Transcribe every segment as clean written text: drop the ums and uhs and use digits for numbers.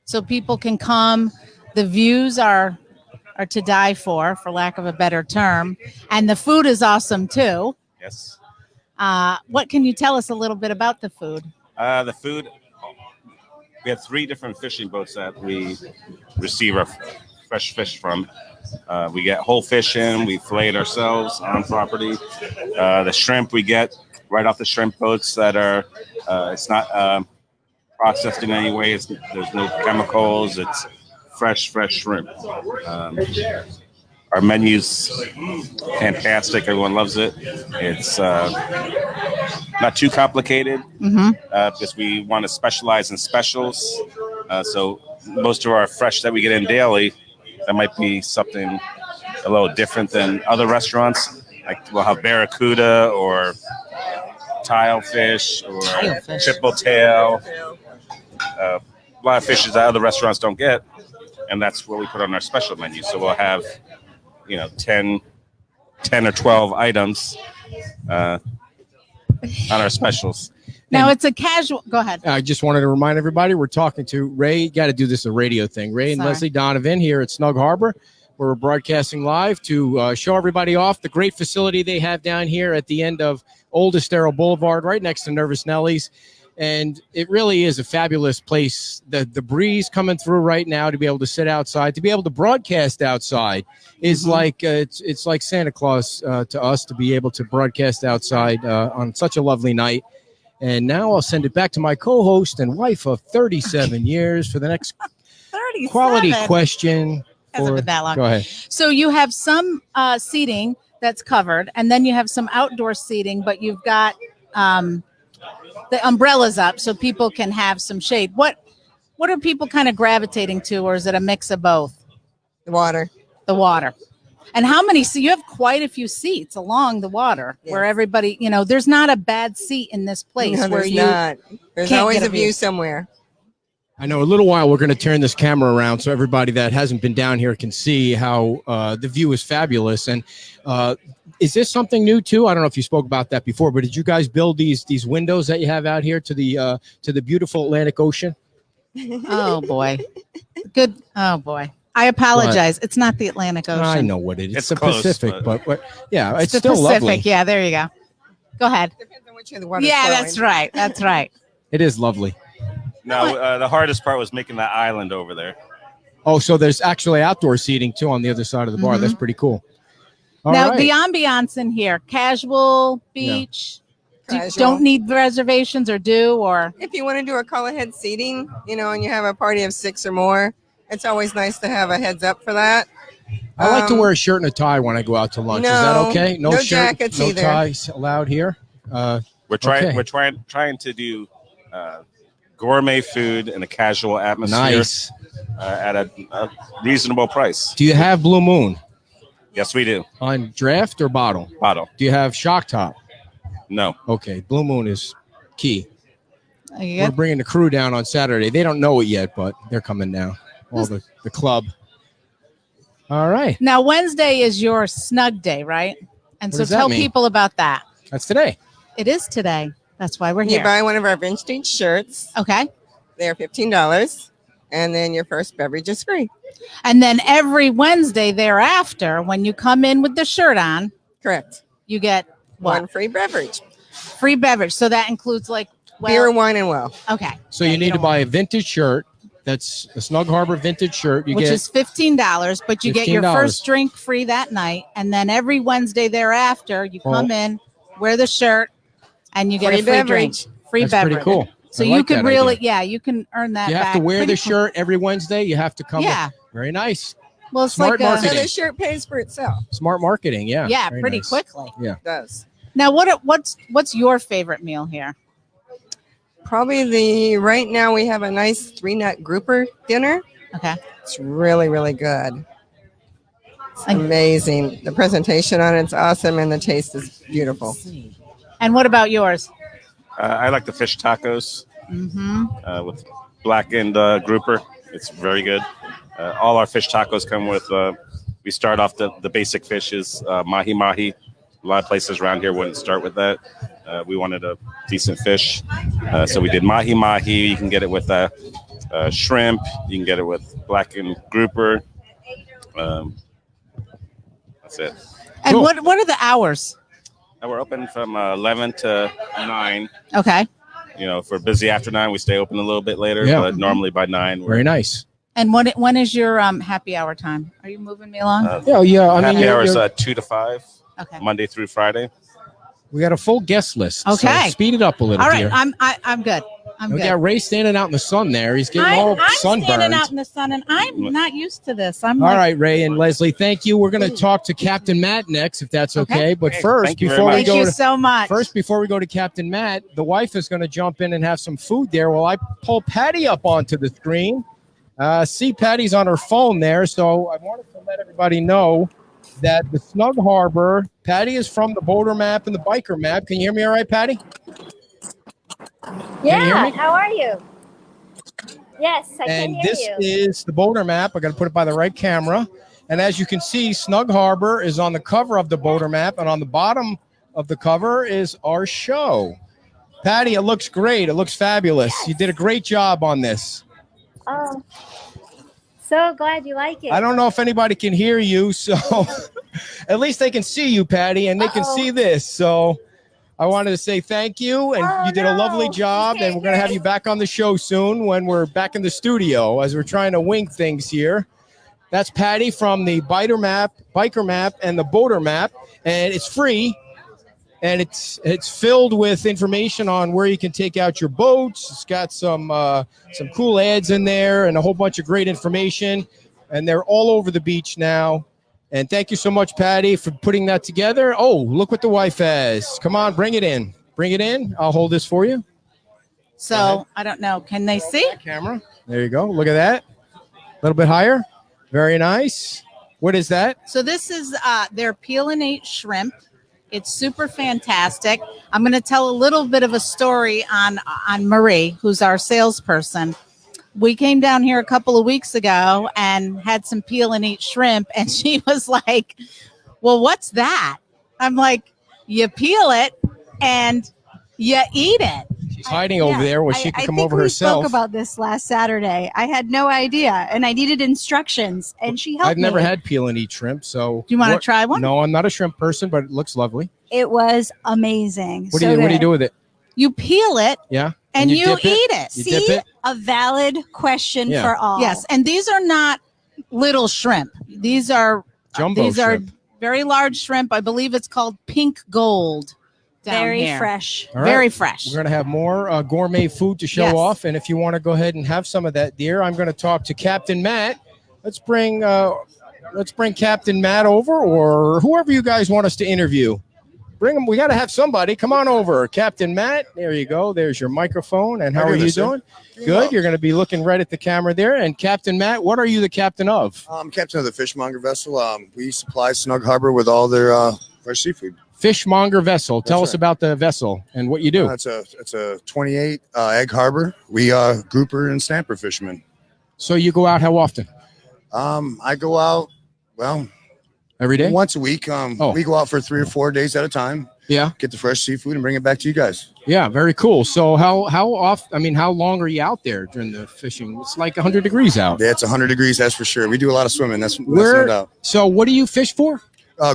so people can come. The views are to die for lack of a better term, and the food is awesome too. Yes. What can you tell us a little bit about the food? The food, we have 3 different fishing boats that we receive our fresh fish from. We get whole fish in, we fillet it ourselves on property. The shrimp we get right off the shrimp boats that are, it's not processed in any way. There's no chemicals. It's fresh shrimp. Our menu's fantastic. Everyone loves it. It's not too complicated because we want to specialize in specials. So most of our fresh that we get in daily, that might be something a little different than other restaurants. Like we'll have barracuda or tilefish or triple tail. A lot of fishes that other restaurants don't get, and that's what we put on our special menu. So we'll have, 10 or 12 items on our specials. Now it's a casual. Go ahead. I just wanted to remind everybody we're talking to Ray. Got to do this a radio thing. Ray and Leslie Donovan here at Snug Harbor. We're broadcasting live to show everybody off the great facility they have down here at the end of Old Estero Boulevard, right next to Nervous Nelly's. And it really is a fabulous place. The breeze coming through right now to be able to sit outside, to be able to broadcast outside is like it's like Santa Claus to us to be able to broadcast outside on such a lovely night. And now I'll send it back to my co-host and wife of 37 years for the next quality question. Hasn't been that long. Go ahead. So you have some seating that's covered, and then you have some outdoor seating, but you've got the umbrellas up so people can have some shade. What are people kind of gravitating to, or is it a mix of both? The water. And how many? So you have quite a few seats along the water where everybody, there's not a bad seat in this place. No, where there's always a view somewhere. I know a little while we're going to turn this camera around so everybody that hasn't been down here can see how the view is fabulous. And is this something new too? I don't know if you spoke about that before, but did you guys build these windows that you have out here to the beautiful Atlantic Ocean? Oh boy. Good. Oh boy. I apologize. It's not the Atlantic Ocean. I know what it is. It's the close, Pacific, but yeah, it's the still Pacific. lovely. Yeah, there you go. Go ahead. Depends on which way the water's Yeah, flowing. that's right. It is lovely. No, the hardest part was making that island over there. Oh, so there's actually outdoor seating too on the other side of the bar. That's pretty cool. Now, right. the ambiance in here, casual, beach, don't need reservations or if you want to do a call ahead seating, and you have a party of 6 or more, it's always nice to have a heads up for that. I like to wear a shirt and a tie when I go out to lunch. Is that okay? No shirt, jackets no either. ties allowed here. We're trying to do gourmet food in a casual atmosphere. Nice. At a reasonable price. Do you have Blue Moon Yes, we do. on draft or bottle? Bottle. Do you have Shock Top? No. Okay, Blue Moon is key. you We're good? bringing the crew down on Saturday. They don't know it yet, but they're coming now. All the club. All right. Now, Wednesday is your snug day, right? And What so does that tell mean? people about that. That's today. It is today. That's why we're You here. buy one of our vintage shirts. Okay. They're $15, and then your first beverage is free. And then every Wednesday thereafter, when you come in with the shirt on, Correct. you get what? One free beverage. Free beverage. So that includes Beer, wine, and well. Okay. So you need to buy a vintage shirt. That's a Snug Harbor vintage shirt. Which is $15, but you get your $15. first drink free that night. And then every Wednesday thereafter, you come in, wear the shirt, and you get Free a free beverage. drink. Free That's beverage. pretty cool. So I you like could that really, idea. you can earn that You back. have to wear pretty the shirt every Wednesday. You have to come. Yeah. Very nice. Well, it's Smart like So marketing. the shirt pays for itself. Smart marketing. Yeah. yeah, Very pretty nice. quickly. Yeah. It does. Now, what's your favorite meal here? Probably right now we have a nice 3-nut grouper dinner. Okay. It's really, really good. It's amazing. The presentation on it's awesome, and the taste is beautiful. And what about yours? I like the fish tacos with blackened grouper. It's very good. All our fish tacos come with, we start off the basic fishes, mahi-mahi. A lot of places around here wouldn't start with that. We wanted a decent fish. So we did mahi-mahi. You can get it with shrimp. You can get it with blackened grouper. That's it. And Cool. what are the hours? And we're open from 11 to 9. Okay. You know, for busy after 9, we stay open a little bit later, Yeah. but normally by 9, we're Very nice. And when is your happy hour time? Are you moving me along? Yeah. I mean, happy hours 2 to 5, Okay. Monday through Friday. we got a full guest list. Okay. So speed it up a little. All right. Dear. I'm good. I'm We good. got Ray standing out in the sun there. He's getting all I'm sunburned. standing out in the sun, and I'm not used to this. I'm All like, right, Ray and Leslie, thank you. We're going to talk to Captain Matt next, if that's okay. Okay. But Hey, first, thank you very before we much. Thank go you to so much. before we go to Captain Matt, the wife is going to jump in and have some food there while I pull Patty up onto the screen. See, Patty's on her phone there, so I wanted to let everybody know that the Snug Harbor, Patty is from the Boulder Map and the Biker Map. Can you hear me all right, Patty? you hear Yeah, me? how are you? Yes, I can And hear this you. is the Boulder Map. I got to put it by the right camera. And as you can see, Snug Harbor is on the cover of the Boulder Map, and on the bottom of the cover is our show. Patty, it looks great. It looks fabulous. You did a great job on this. Oh, so glad you like it. I don't know if anybody can hear you, so at least they can see you, Patty, and they can see this. So I wanted to say thank you, and Oh, you did a lovely no. job, and we're going to have you back on the show soon when we're back in the studio as we're trying to wing things here. That's Patty from the Biker Map, and the Boulder Map, and it's free, and it's filled with information on where you can take out your boats. It's got some cool ads in there and a whole bunch of great information, and they're all over the beach now. And thank you so much, Patty, for putting that together. Oh, look what the wife has. Come on, bring it in. Bring it in. I'll hold this for you. So I don't know. Can they see? Camera. There you go. Look at that. A little bit higher. Very nice. What is that? So this is their peel and eat shrimp. It's super fantastic. I'm going to tell a little bit of a story on Marie, who's our salesperson. We came down here a couple of weeks ago and had some peel and eat shrimp, and she was like, "Well, what's that?" I'm like, "You peel it and you eat it." She's hiding over there where she can come over we herself. spoke about this last Saturday. I had no idea, and I needed instructions, and she helped I've never me. had peel and eat shrimp, so Do you want to what- try one? No, I'm not a shrimp person, but it looks lovely. It was amazing. What do you do with it? You peel it Yeah, and you dip eat it. You See, dip it. a valid question Yeah. for all. Yes, and these are not little shrimp. These are Jumbo these shrimp. are very large shrimp. I believe it's called pink gold. Down Very here. fresh. All right. Very fresh. We're going to have more gourmet food to show Yes. off, and if you want to go ahead and have some of that, dear, I'm going to talk to Captain Matt. Let's bring Captain Matt over, or whoever you guys want us to interview. Bring him. We got to have somebody. Come on over, Captain Matt. There you go. There's your microphone. And how are you doing? Good. You're going to be looking right at the camera there. And Captain Matt, what are you the captain of? I'm captain of the fishmonger vessel. We supply Snug Harbor with all their fresh seafood. Fishmonger vessel. Tell That's us right. about the vessel and what you do. It's a 28 egg harbor. We grouper and snapper fishermen. So you go out how often? I go out Every day? once a week. Oh. We go out for 3 or 4 days at a time. Yeah. Get the fresh seafood and bring it back to you guys. Yeah, very cool. So how often? I mean, how long are you out there during the fishing? It's like 100 degrees out. Yeah, it's 100 degrees. That's for sure. We do a lot of swimming. That's no Where? doubt. So what do you fish for?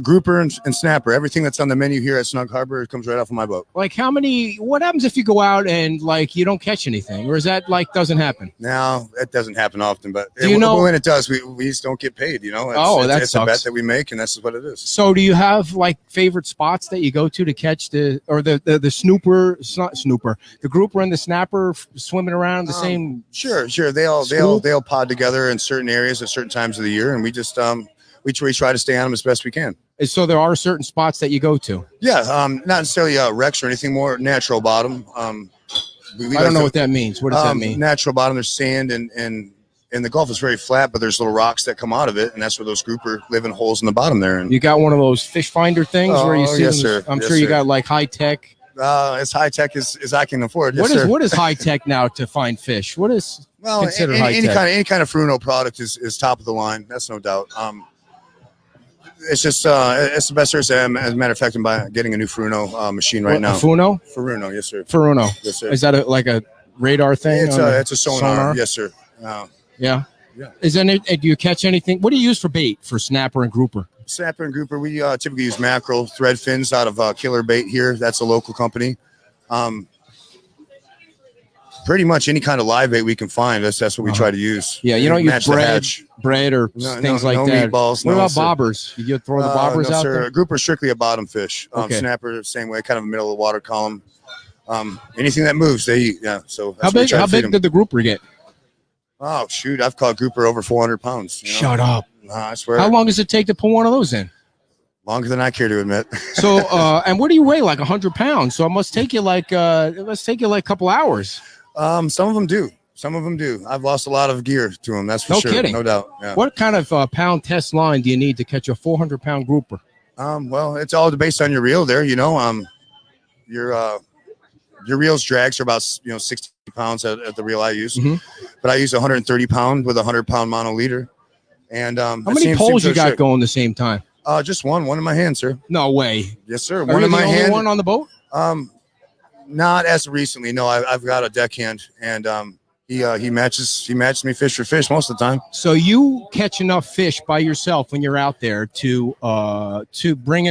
Grouper and snapper. Everything that's on the menu here at Snug Harbor comes right off of my boat. Like how many? What happens if you go out and like you don't catch anything, or is that like doesn't happen? Now that doesn't happen often, but Do you know- when it does, we just don't get paid. You know, That it's a bet sucks. that we make, and that's what it is. So do you have like favorite spots that you go to catch the snooper? It's not snooper. The grouper and the snapper swimming around the same. Sure. They all pod together in certain areas at certain times of the year, and we just we try to stay on them as best we can. So there are certain spots that you go to. Yeah, not necessarily wrecks or anything, more natural bottom. I don't know what that means. What does that mean? Natural bottom. There's sand and the Gulf is very flat, but there's little rocks that come out of it, and that's where those grouper live in holes in the bottom there. And You got one of those fish finder things where you see yes, them? sir. I'm Yes, sure you sir. got like high tech. as high tech as I can afford. Yes, sir. What is high tech now to find fish? What is Well, considered any high-tech? any kind of Fruno product is top of the line. That's no doubt. It's just it's the best service. As a matter of fact, I'm getting a new Fruno machine right now. A Funo? Fruno, yes sir. Furuno. Yes sir. Is that like a radar thing? It's a sonar. Yes sir. Yeah. Yeah. Do you catch anything? What do you use for bait for snapper and grouper? Snapper and grouper, we typically use mackerel, thread fins out of Killer Bait here. That's a local company. Pretty much any kind of live bait we can find. That's what we try to use. Yeah, you don't use Match the hatch. bread or things like that. Meatballs. What no, about sir. bobbers? You throw the bobbers no, out sir. there? A grouper is strictly a bottom fish. Okay. Snapper, same way, kind of middle of the water column. Anything that moves, they eat. Yeah. So How big did the grouper get? Oh shoot! I've caught grouper over 400 pounds. You know? Shut up! I swear. How long does it take to pull one of those in? Longer than I care to admit. So, and what do you weigh? Like 100 pounds. So it must take you like a couple hours. Some of them do. Some of them do. I've lost a lot of gear to them. That's for No sure. kidding. No doubt. Yeah. What kind of pound test line do you need to catch a 400-pound grouper? Well, it's all based on your reel there. You know, your reel's drags are about 60 pounds at the reel I use, but I use 130 pound with a 100-pound mono leader. And how many poles you got going the same time? Just one in my hand, sir. No way. Yes, sir. One in my hand. One on the boat? Not as of recently. No, I've got a deckhand, and he matches me fish for fish most of the time. So you catch enough fish by yourself when you're out there to bring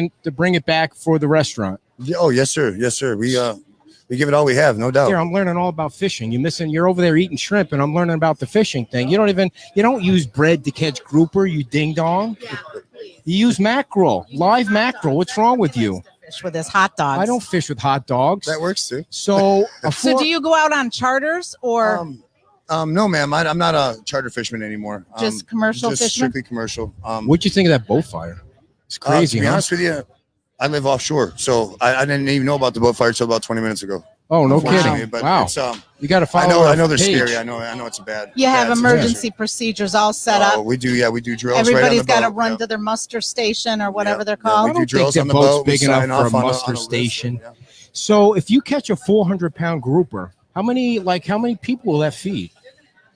it back for the restaurant? Oh yes, sir. Yes, sir. We give it all we have, no doubt. Here, I'm learning all about fishing. You're over there eating shrimp, and I'm learning about the fishing thing. You don't use bread to catch grouper, you ding dong. You use mackerel, live mackerel. What's wrong with you? Fish with his hot dogs. I don't fish with hot dogs. That works too. So, so do you go out on charters or no, ma'am. I'm not a charter fisherman anymore. Just commercial just fisherman? Strictly commercial. What'd you think of that boat fire? It's crazy. To be huh? honest with you, I live offshore, so I didn't even know about the boat fire until about 20 minutes ago. Oh, no Unfortunately, kidding! But Wow. it's, You got to follow. I know they're page. scary. I know it's a bad. you have bad emergency situation. procedures all set up? We do. Yeah, we do drills. Everybody's got to run to their muster station or whatever they're Yeah, called. we do drills the on the boat's boat. We big enough sign for off a on muster list. station. Yeah. So if you catch a 400-pound grouper, how many people will that feed?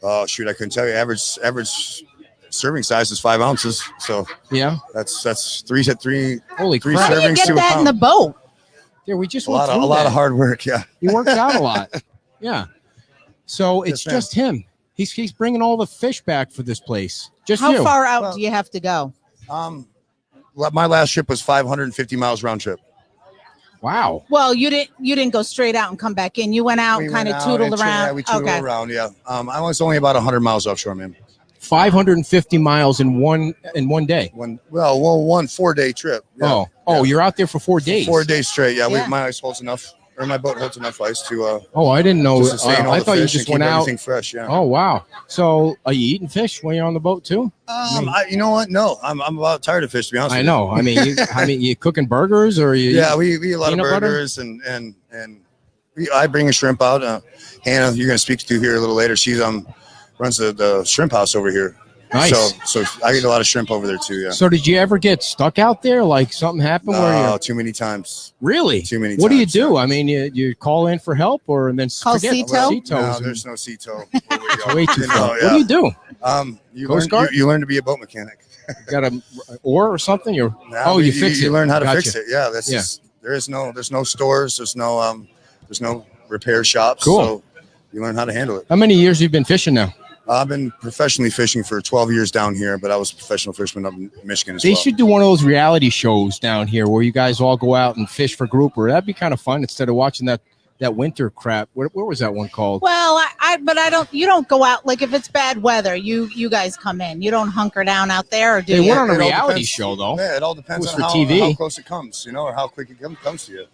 Oh shoot, I couldn't tell you. Average serving size is 5 ounces. So Yeah. that's three Holy three crap! How do you servings get to a that in pound. the boat? Yeah, we just a went lot through of hard work. Yeah. He works out a lot. Yeah. So it's Yes, ma'am. just him. He's bringing all the fish back for this place. Just How you. far out do you have to go? My last trip was 550 miles round trip. Wow. Well, you didn't go straight out and come back in. You went out, We kind went of out tootled and around. Yeah, we tootled okay. around. Yeah. I was only about 100 miles offshore, man. 550 miles in one day. One 4-day trip. Yeah. Oh, you're out there for 4 days. 4 days straight. Yeah, Yeah. my ice holds enough, or my boat holds enough ice to. Oh, I didn't know. Just sustain all I the thought you fish just and went keep out. everything fresh. Yeah. Oh, wow. So are you eating fish when you're on the boat too? You know what? No, I'm about tired of fish. To be honest. I with know. I mean, you cooking burgers or you? You. Yeah, we eat a lot of peanut butter? burgers and I bring a shrimp out. Hannah, you're gonna speak to here a little later. She's runs the shrimp house over here. Nice. So I eat a lot of shrimp over there too. Yeah. So did you ever get stuck out there? Like something happened where you Too many times. really? Too many What do you times, do? yeah. I mean, you call in for help or and then Call forget Sea-Tow? Sea-Tows No, and- there's no Sea-Tow. It's way too far. yeah. What do you do? You Coast Guard? learn, you learn to be a boat mechanic. Got a oar or something? Or Now you fix it. You learn how to Gotcha. fix it. Yeah, that's Yeah. just there's no stores. There's no repair shops. Cool. So you learn how to handle it. How many years have you been fishing now? I've been professionally fishing for 12 years down here, but I was a professional fisherman up in Michigan as They well. should do one of those reality shows down here where you guys all go out and fish for grouper. That'd be kind of fun instead of watching that winter crap. What was that one called? Well, you don't go out like if it's bad weather. You guys come in. You don't hunker down out there, or do They you? went on a It all reality depends- show though. Yeah, it all depends It was on for how, TV. how close it comes, or how quick it comes to you.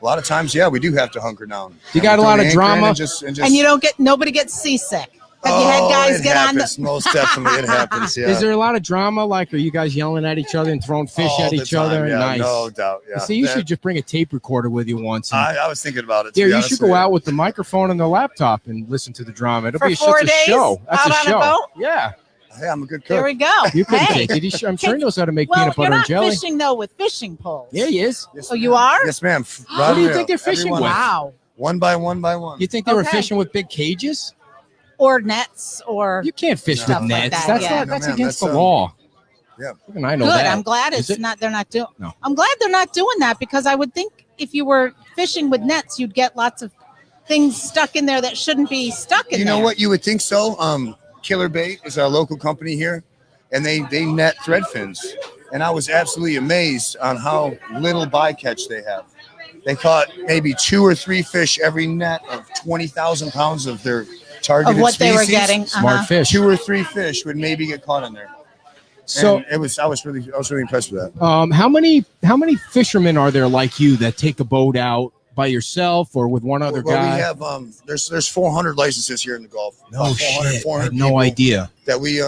A lot of times, yeah, we do have to hunker down. You And got we a lot throw of the anchor in drama? And you don't nobody gets seasick. Have you had guys it get on happens. Most definitely, it happens. Yeah. Is there a lot of drama? Like, are you guys yelling at each other and throwing fish All at the each other? time, yeah, Nice. no doubt. Yeah. See, you That- should just bring a tape recorder with you once. And, I was thinking about it. to yeah, be you honest should with go you. out with the microphone and the laptop and listen to the drama. It'll For be 4 such a days show. That's out a on a show. boat? Yeah, Hey, I'm a good cook. There we go. you can Hey. take it. I'm sure he knows how to make Well, peanut you're butter and not jelly. fishing though with fishing poles. Yeah, he is. Yes, Oh, you ma'am. are? Yes, ma'am. What do you think they're fishing Everyone. with? Wow. One by one by one. You think they were Okay. fishing with big cages? Or nets, or You can't fish Stuff with like nets. that, That's yeah. not. No, That's ma'am, against that's, the law. yeah. Even I know good. that. I'm glad Is it's it? not. They're not doing. No. I'm glad they're not doing that because I would think if you were fishing with nets, you'd get lots of things stuck in there that shouldn't be stuck in You there. know what? You would think so. Killer Bait is a local company here, and they net thread fins. And I was absolutely amazed on how little bycatch they have. They caught maybe 2 or 3 fish every net of 20,000 pounds of their targeted Of what they were species. getting. Smart fish. 2 or 3 fish would maybe get caught in there. So And I was really impressed with that. how many fishermen are there like you that take a boat out by yourself or with one other Well, guy? we have there's 400 licenses here in the Gulf. No About shit. I had no people idea. that we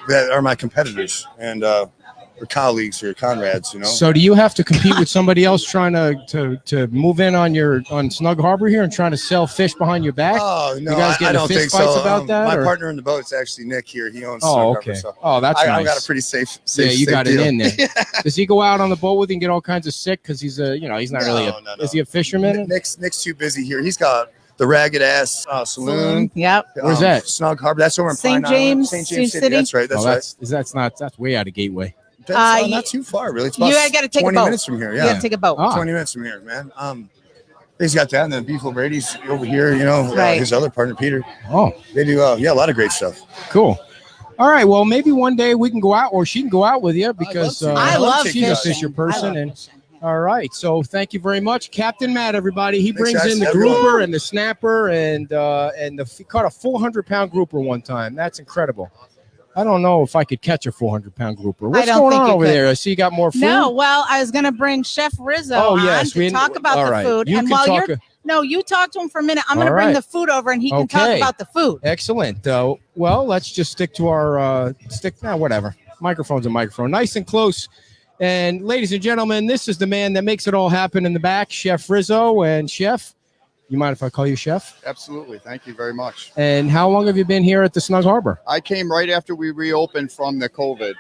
that are my competitors and or colleagues or comrades, you know. So do you have to compete with somebody else trying to move in on Snug Harbor here and trying to sell fish behind your back? Oh no, You guys I getting don't fist think fights so. about that, My or? partner in the boat is actually Nick here. He owns. Oh, Snug okay. Harbor, so Oh, that's nice. I've got a pretty safe yeah, you got deal. it in there. Does he go out on the boat with you and get all kinds of sick? Because he's he's not really No. Is he a fisherman? Nick's too busy here. He's got the Ragged Ass Saloon. Yep. Where's that? Snug Harbor. That's over in St. Pine Island. James, St. James City? That's right. That's right. That's way out of Gateway. That's not too far, really. It's about You got to take a 20 boat. minutes from here. You Yeah, got to take a boat. Ah. 20 minutes from here, man. He's got that, and then Beef Brady's over here. You know, Right. his other partner Peter. Oh, They do, a lot of great stuff. cool. All right. Well, maybe one day we can go out, or she can go out with you because to. I love she's a fishing. fisher person. I love And fishing. all right. So thank you very much, Captain Matt. Everybody, he Thanks, brings guys. in the Have a good grouper one. and the snapper, and he caught a 400-pound grouper one time. That's incredible. I don't know if I could catch a 400-pound grouper. What's don't going think on you over could. there? I see you got more food. No, well, I was going to bring Chef Rizzo on to talk about all the right. food. You And can while talk. you talk to him for a minute. I'm going to All bring right. the food over, and he can talk Okay. about the food. Excellent. Well, let's just stick to our whatever. Microphone's a microphone. Nice and close. And ladies and gentlemen, this is the man that makes it all happen in the back, Chef Rizzo. And Chef, you mind if I call you Chef? Absolutely. Thank you very much. And how long have you been here at the Snug Harbor? I came right after we reopened from the COVID.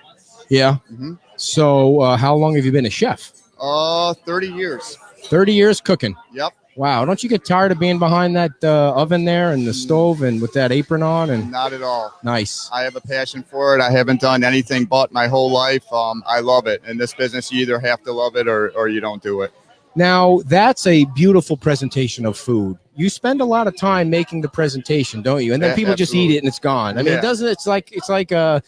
Yeah. Mhm. So how long have you been a chef? 30 years. 30 years cooking. Yep. Wow. Don't you get tired of being behind that oven there and the stove and with that apron on? And Not at all. nice. I have a passion for it. I haven't done anything but my whole life. I love it. In this business, you either have to love it or you don't do it. Now, that's a beautiful presentation of food. You spend a lot of time making the presentation, don't you? And then Yeah, people just eat absolutely. it and it's gone. I mean, Yeah. it's like a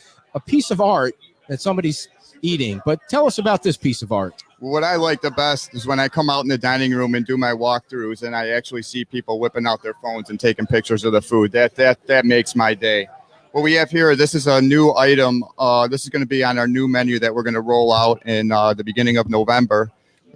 piece of art that somebody's eating. But tell us about this piece of art. What I like the best is when I come out in the dining room and do my walkthroughs and I actually see people whipping out their phones and taking pictures of the food. That makes my day. What we have here, this is a new item. This is going to be on our new menu that we're going to roll out in the beginning of November.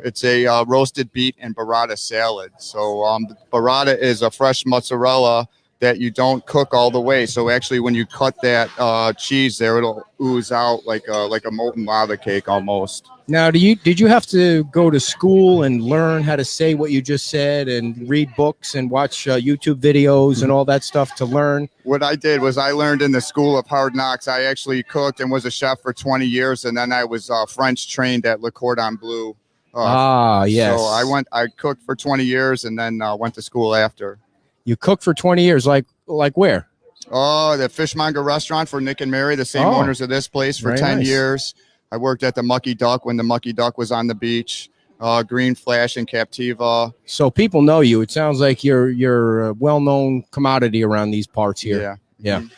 It's a roasted beet and burrata salad. So burrata is a fresh mozzarella that you don't cook all the way. So actually, when you cut that cheese there, it'll ooze out like a molten lava cake almost. Now, did you have to go to school and learn how to say what you just said and read books and watch YouTube videos and all that stuff to learn? What I did was I learned in the School of Hard Knocks. I actually cooked and was a chef for 20 years, and then I was French trained at Le Cordon Bleu. Yes. So I cooked for 20 years and then went to school after. You cooked for 20 years, like where? Oh, the Fishmonger restaurant for Nick and Mary, the same Oh, owners of this place for very 10 nice. years. I worked at the Mucky Duck when the Mucky Duck was on the beach. Green Flash and Captiva. So people know you. It sounds like you're a well-known commodity around these parts here. Yeah. Yeah.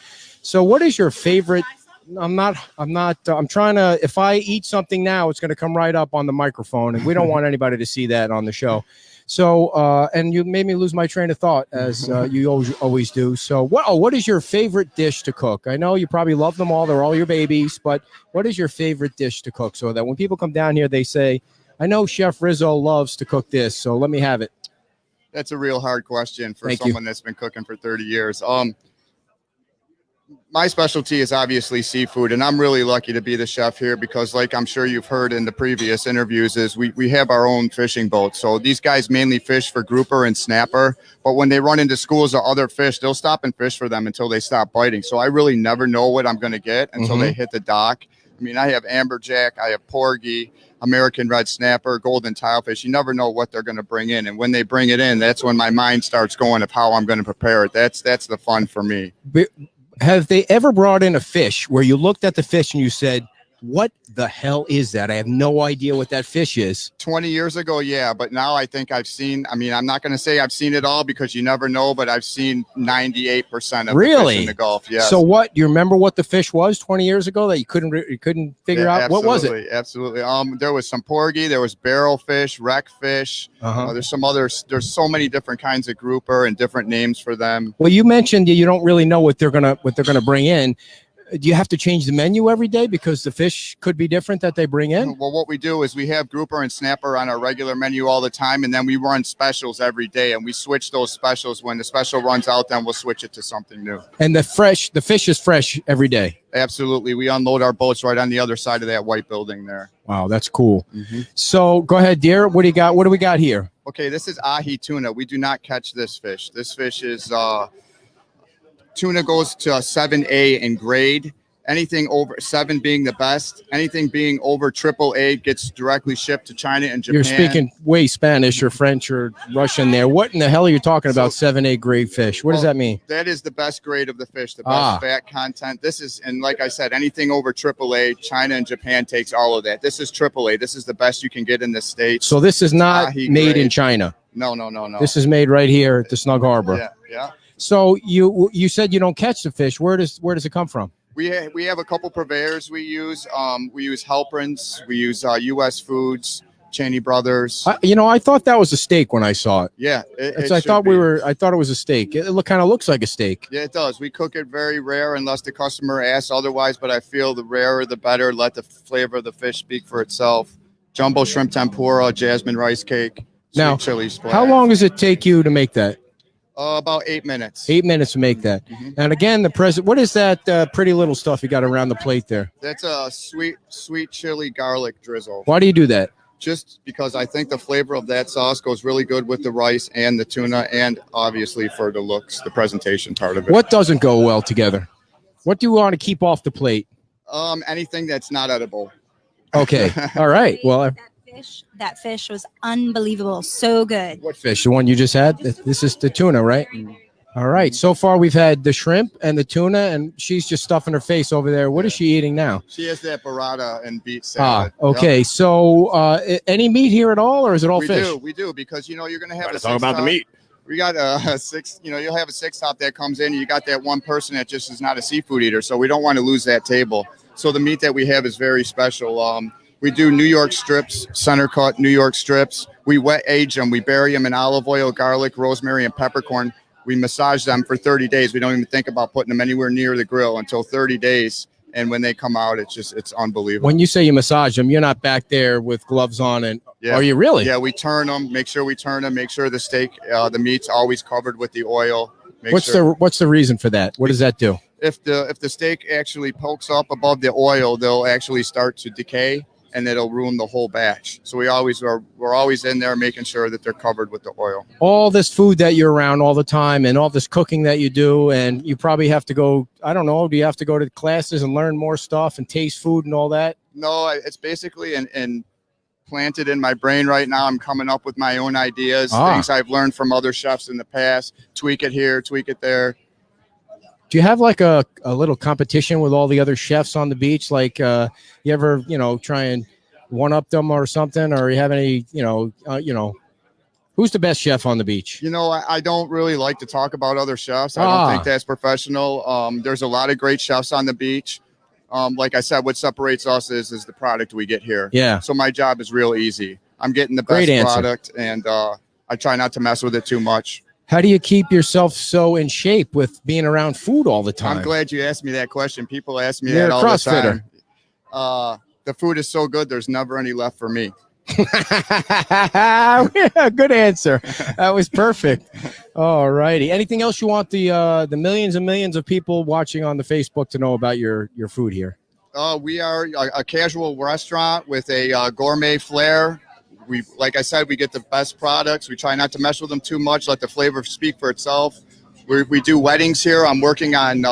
So what is your favorite? I'm trying to, if I eat something now, it's going to come right up on the microphone and we don't want anybody to see that on the show. So, and you made me lose my train of thought as you always do. So what is your favorite dish to cook? I know you probably love them all. They're all your babies, but what is your favorite dish to cook? So that when people come down here, they say, I know Chef Rizzo loves to cook this, so let me have it. That's a real hard question for Thank you. someone that's been cooking for 30 years. My specialty is obviously seafood, and I'm really lucky to be the chef here because, like I'm sure you've heard in the previous interviews, is we have our own fishing boat. So these guys mainly fish for grouper and snapper, but when they run into schools of other fish, they'll stop and fish for them until they stop biting. So I really never know what I'm going to get until they hit the dock. I mean, I have amberjack, I have porgy, American red snapper, golden tilefish. You never know what they're going to bring in, and when they bring it in, that's when my mind starts going of how I'm going to prepare it. That's the fun for me. Have they ever brought in a fish where you looked at the fish and you said, What the hell is that? I have no idea what that fish is. 20 years ago, yeah, but now I think I've seen, I mean, I'm not going to say I've seen it all because you never know, but I've seen 98% of the fish in the Gulf, yes. So what, do you remember what the fish was 20 years ago that you couldn't figure out? Absolutely, what was it? Absolutely. There was some porgy, there was barrelfish, wreckfish. There's so many different kinds of grouper and different names for them. Well, you mentioned you don't really know what they're gonna bring in. Do you have to change the menu every day because the fish could be different that they bring in? Well, what we do is we have grouper and snapper on our regular menu all the time, and then we run specials every day, and we switch those specials. When the special runs out, then we'll switch it to something new. And the fish is fresh every day? Absolutely. We unload our boats right on the other side of that white building there. Wow, that's cool. So go ahead, dear. What do you got? What do we got here? Okay, this is ahi tuna. We do not catch this fish. This fish is tuna goes to a 7A in grade. Anything over 7 being the best. Anything being over AAA gets directly shipped to China and Japan. You're speaking way Spanish or French or Russian there. What in the hell are you talking about? 7A grade fish. What does that mean? That is the best grade of the fish, the best fat content. This is, and like I said, anything over AAA, China and Japan takes all of that. This is AAA. This is the best you can get in the States. So this is not made in China? No. This is made right here at the Snug Harbor. Yeah. So you said you don't catch the fish. Where does it come from? We have a couple purveyors we use. We use Halprin's. We use U.S. Foods, Cheney Brothers. I thought that was a steak when I saw it. Yeah, I thought it was a steak. It kind of looks like a steak. Yeah, it does. We cook it very rare unless the customer asks otherwise. But I feel the rarer the better. Let the flavor of the fish speak for itself. Jumbo shrimp tempura, jasmine rice cake, sweet chili splash. How long does it take you to make that? About 8 minutes. 8 minutes to make that. And again, what is that pretty little stuff you got around the plate there? That's a sweet chili garlic drizzle. Why do you do that? Just because I think the flavor of that sauce goes really good with the rice and the tuna, and obviously for the looks, the presentation part of it. What doesn't go well together? What do you want to keep off the plate? Anything that's not edible. Okay. All right. Well, that fish was unbelievable. So good. What fish? The one you just had? This is the tuna, right? All right. So far, we've had the shrimp and the tuna, and she's just stuffing her face over there. What is she eating now? She has that burrata and beet salad. Okay. Yep. So any meat here at all, or is it all fish? We do, because, you're going to have to talk about the meat. We got a six, you'll have a six top that comes in. You got that one person that just is not a seafood eater. So we don't want to lose that table. So the meat that we have is very special. We do New York strips, center cut New York strips. We wet age them. We bury them in olive oil, garlic, rosemary, and peppercorn. We massage them for 30 days. We don't even think about putting them anywhere near the grill until 30 days. And when they come out, it's unbelievable. When you say you massage them, you're not back there with gloves on. And are you really? Yeah, we turn them. Make sure we turn them. Make sure the steak, the meat's always covered with the oil. What's the reason for that? What does that do? If the steak actually pokes up above the oil, they'll actually start to decay, and it'll ruin the whole batch. So we're always in there making sure that they're covered with the oil. All this food that you're around all the time, and all this cooking that you do, and you probably have to go, I don't know, do you have to go to classes and learn more stuff and taste food and all that? No, it's basically planted in my brain right now. I'm coming up with my own ideas, things I've learned from other chefs in the past, tweak it here, tweak it there. Do you have like a little competition with all the other chefs on the beach? Like you ever, try and one up them or something, or you have any, who's the best chef on the beach? I don't really like to talk about other chefs. I don't think that's professional. There's a lot of great chefs on the beach. Like I said, what separates us is the product we get here. Yeah. So my job is real easy. I'm getting the best product, and I try not to mess with it too much. How do you keep yourself so in shape with being around food all the time? I'm glad you asked me that question. People ask me that all the time. The food is so good, there's never any left for me. Yeah, good answer. That was perfect. All righty. Anything else you want the millions and millions of people watching on the Facebook to know about your food here? We are a casual restaurant with a gourmet flair. Like I said, we get the best products. We try not to mess with them too much. Let the flavor speak for itself. We do weddings here. I'm working on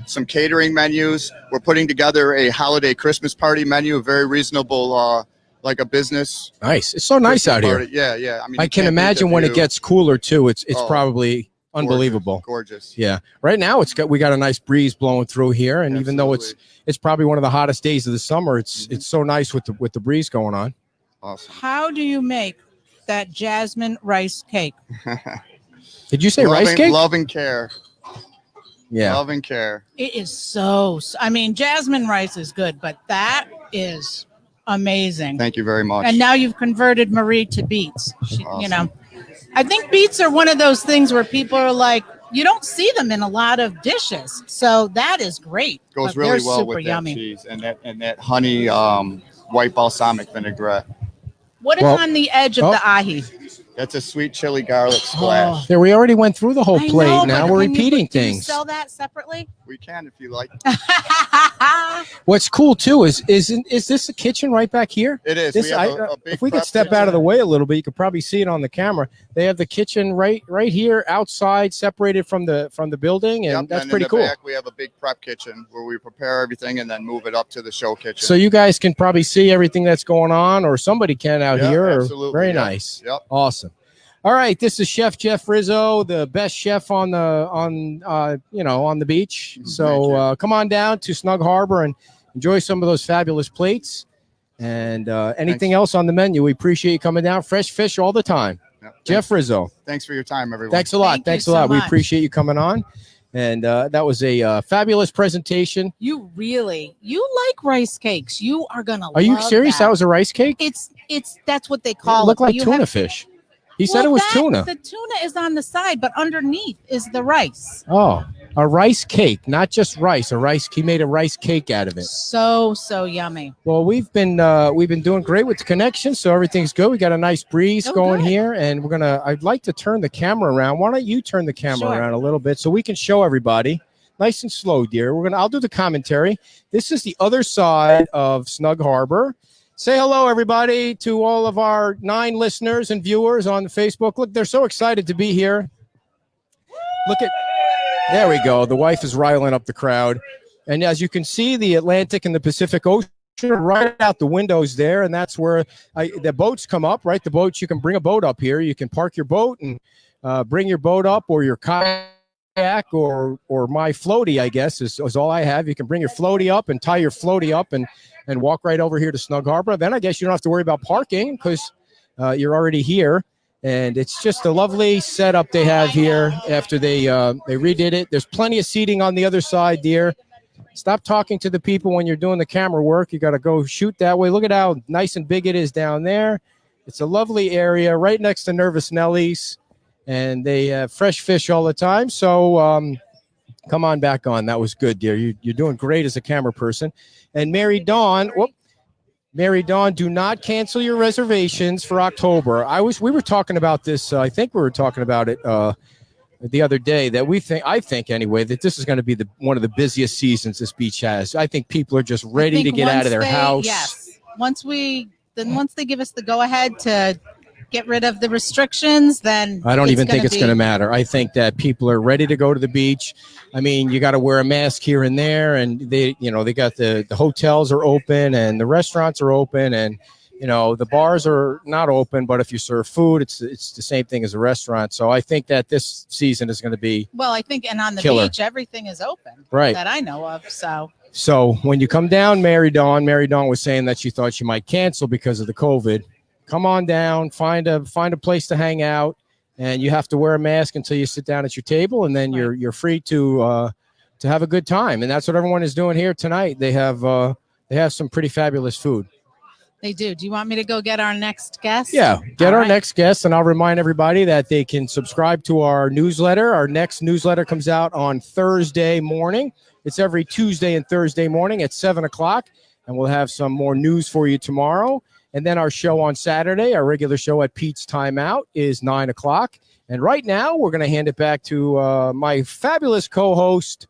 some catering menus. We're putting together a holiday Christmas party menu, very reasonable, like a business. Nice. It's so nice out here. Yeah. I can imagine when it gets cooler too. It's probably unbelievable. Gorgeous. Yeah. Right now we got a nice breeze blowing through here, and even though it's probably one of the hottest days of the summer, it's so nice with the breeze going on. Awesome. How do you make that jasmine rice cake? Did you say rice cake? Love and care. Yeah. Love and care. It is so, I mean, jasmine rice is good, but that is amazing. Thank you very much. And now you've converted Marie to beets. Awesome. You know, I think beets are one of those things where people are like, you don't see them in a lot of dishes. So that is great. Goes But really they're well super with yummy. that cheese and that honey white balsamic vinaigrette. What is on the edge of the ahi? That's a sweet chili garlic splash. There, we already went through the whole I plate. know, Now but we're can you- repeating do you things. sell that separately? We can if you like. What's cool too is this a kitchen right back here? It is. This, We have a big if we could prep step kitchen. out of the way a little bit, you could probably see it on the camera. They have the kitchen right here outside, separated from the building, and Yep, that's and pretty in the cool. back, we have a big prep kitchen where we prepare everything and then move it up to the show kitchen. So you guys can probably see everything that's going on, or somebody can out Yeah, here. Or, absolutely, very yeah. nice. Yep. Awesome. All right, this is Chef Jeff Rizzo, the best chef on the beach. So come on down to Snug Harbor and enjoy some of those fabulous plates. And anything else on the menu, we appreciate you coming down. Fresh fish all the time. Yep. Jeff Rizzo. Thanks for your time, everyone. Thanks a lot. Thank you Thanks a so lot. We much. appreciate you coming on. And that was a fabulous presentation. You like rice cakes. You are going to Are you serious? That was a rice cake? It's that's what they It call looked it. like You tuna have- fish. He said it was tuna. The tuna is on the side, but underneath is the rice. Oh, a rice cake, not just rice. He made a rice cake out of it. So yummy. Well, we've been doing great with the connection, so everything's good. We got a nice breeze going good. here, and I'd like to turn the camera around. Why don't you turn the camera Sure. around a little bit so we can show everybody? Nice and slow, dear. I'll do the commentary. This is the other side of Snug Harbor. Say hello, everybody, to all of our 9 listeners and viewers on Facebook. Look, they're so excited to be here. There we go. The wife is riling up the crowd. And as you can see, the Atlantic and the Pacific Ocean are right out the windows there. And that's where the boats come up, right? The boats, you can bring a boat up here. You can park your boat and bring your boat up, or your kayak, or my floaty, I guess, is all I have. You can bring your floaty up and tie your floaty up and walk right over here to Snug Harbor. Then I guess you don't have to worry about parking because you're already here. And it's just a lovely setup they have here after they redid it. There's plenty of seating on the other side, dear. Stop talking to the people when you're doing the camera work. You got to go shoot that way. Look at how nice and big it is down there. It's a lovely area right next to Nervous Nellie's. And they have fresh fish all the time. So come on back on. That was good, dear. You're doing great as a camera person. And Mary Dawn, do not cancel your reservations for October. We were talking about this. I think we were talking about it the other day, that I think anyway, that this is going to be one of the busiest seasons this beach has. I think people are just ready to get out of their house. Yes. Once they give us the go ahead to get rid of the restrictions, then I don't even think it's going to matter. I think that people are ready to go to the beach. I mean, you got to wear a mask here and there, and they got the hotels are open and the restaurants are open, and the bars are not open. But if you serve food, it's the same thing as a restaurant. So I think that this season is going to be and on the killer. beach, everything is open, right, that I know of. So when you come down, Mary Dawn was saying that she thought she might cancel because of the COVID. Come on down, find a place to hang out, and you have to wear a mask until you sit down at your table, and then you're free to have a good time. And that's what everyone is doing here tonight. They have some pretty fabulous food. They do. Do you want me to go get our next guest? Yeah, get our next guest, and I'll remind everybody that they can subscribe to our newsletter. Our next newsletter comes out on Thursday morning. It's every Tuesday and Thursday morning at 7:00, and we'll have some more news for you tomorrow. And then our show on Saturday, our regular show at Pete's Timeout, is 9:00. And right now, we're going to hand it back to my fabulous co-host.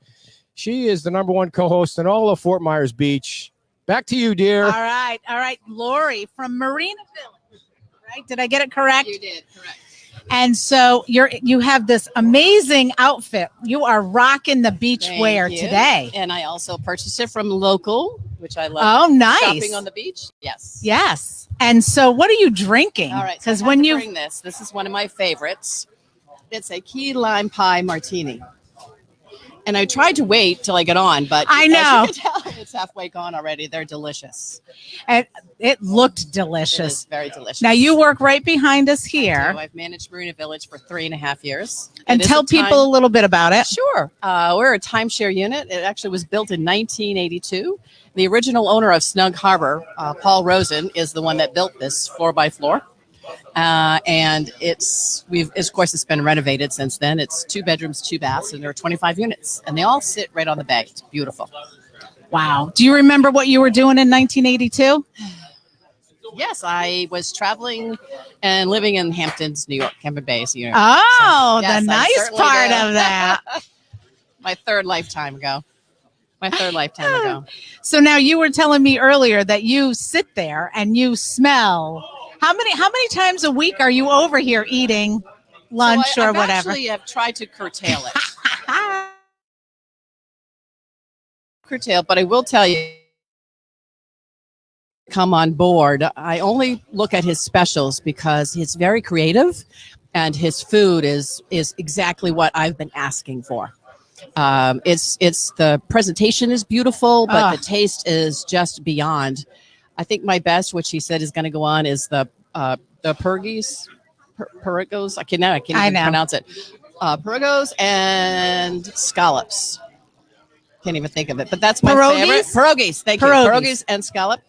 She is the #1 co-host in all of Fort Myers Beach. Back to you, dear. All right. Lori from Marina Village. Right? Did I get it correct? You did, correct. And so you have this amazing outfit. You are rocking the beach wear today. And I also purchased it from Local, which I love. Oh, nice. Shopping on the beach. Yes. Yes. And so what are you drinking? All right. Because so when you bring this is one of my favorites. It's a key lime pie martini. And I tried to wait till I get on, but I know. as you can tell, it's halfway gone already. They're delicious. And it looked It is delicious. very delicious. Now you work right behind us I here, do. I've managed Marina Village for 3.5 years. and It is tell a time- people a little bit about it. Sure. We're a timeshare unit. It actually was built in 1982. The original owner of Snug Harbor, Paul Rosen, is the one that built this floor by floor. And of course, it's been renovated since then. It's 2 bedrooms, 2 baths, and there are 25 units, and they all sit right on the bay. It's beautiful. Wow. Do you remember what you were doing in 1982? Yes, I was traveling and living in Hamptons, New York, Hampton Bays. You know, Oh, yes, I the nice certainly part do. of that. my third lifetime ago. So now you were telling me earlier that you sit there and you smell. How many times a week are you over here eating lunch So or I've whatever? Actually, have tried to curtail it. But I will tell you, come on board. I only look at his specials because he's very creative, and his food is exactly what I've been asking for. It's the presentation is beautiful, but the taste is just beyond. I think my best, which he said is going to go on, is the Pergos. I can't even pronounce it. Pergos and scallops. Can't even think of it, but that's my favorite. Pierogies. Thank you. Pierogies and scallop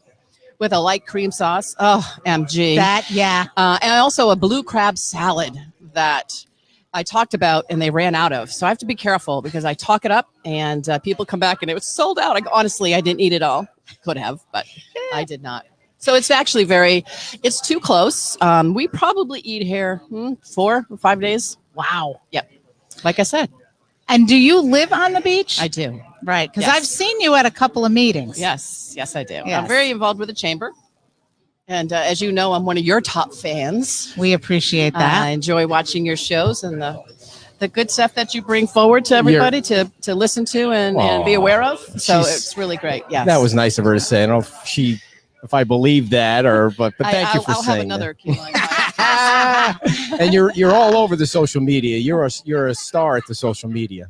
with a light cream sauce. Oh, MG. And also a blue crab salad that I talked about and they ran out of. So I have to be careful because I talk it up and people come back and it was sold out. Honestly, I didn't eat it all. Could have, but I did not. So it's actually it's too close. We probably eat here 4 or 5 days. Wow. Yep. Like I said. And do you live on the beach? I do. Right. Because Yes. I've seen you at a couple of meetings. Yes, I do. Yes. I'm very involved with the chamber. And as you know, I'm one of your top fans. We appreciate that. I enjoy watching your shows and the good stuff that you bring forward to everybody to listen to and be aware of. So it's really great. Yes. That was nice of her to say. I don't know if I believe that but thank you for I'll saying have another key line. that. And you're all over the social media. You're a star at the social media.